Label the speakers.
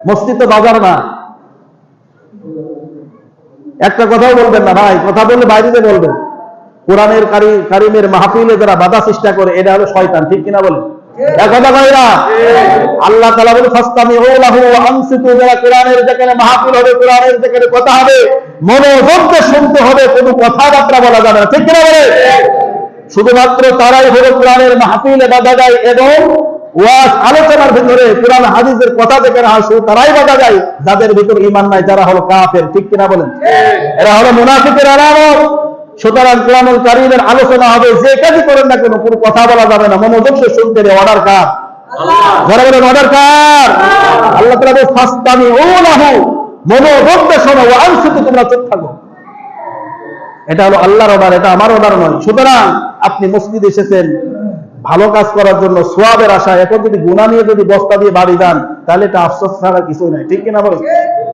Speaker 1: মসজিদ তো বাজার না। একটা কথাও বলবেন না ভাই, কথা বললে বাইরে বলবেন। কোরআনের কারিমের মাহফিলে যারা বাধা চেষ্টা করে, এটা হলো শয়তান, ঠিক কিনা বলেন? কথা কইরা আল্লাহ তাআলা বলে ফাসতামিউ লাহু ওয়া আনসিতু, যারা কোরআনের যেখানে মাহফিল হবে, কোরআনের যেখানে কথা হবে, মনোযোগ দিয়ে শুনতে হবে, কোনো কথাবার্তা বলা যাবে না, ঠিক কিনা বলেন? শুধুমাত্র তারাই হলো কোরআনের মাহফিলে বাধা দেয় এবং ওয়াজ আলোচনার ভিতরে কোরআন হাদিসের কথা যেখানে আসে তারাই বাধা দেয়, যাদের ভিতর ঈমান নাই, যারা হলো কাফের, ঠিক কিনা বলেন? এরা হলো মুনাফিকের আলামত। সুতরাং কোরআনুল কারীমের আলোচনা হবে, যে কাজই করেন না কোনো কথা বলা যাবে না, মনোযোগ দিয়ে শুনতে হবে। অর্ডার কার? যারা বলেন অর্ডার কার? আল্লাহ তাআলা বলেন ফাসতামিউ লাহু, মনোযোগ দিয়ে শোনো, ওয়া আনসিতু, তোমরা চুপ থাকো। এটা হলো আল্লাহর অর্ডার, এটা আমার অর্ডার নয়। সুতরাং আপনি মসজিদে এসেছেন ভালো কাজ করার জন্য, সওয়াবের আশায়, এখন যদি গুনাহ নিয়ে যদি বস্তা দিয়ে বাড়ি যান, তাহলে এটা আফসোস ছাড়া কিছুই নাই, ঠিক কিনা বলেন?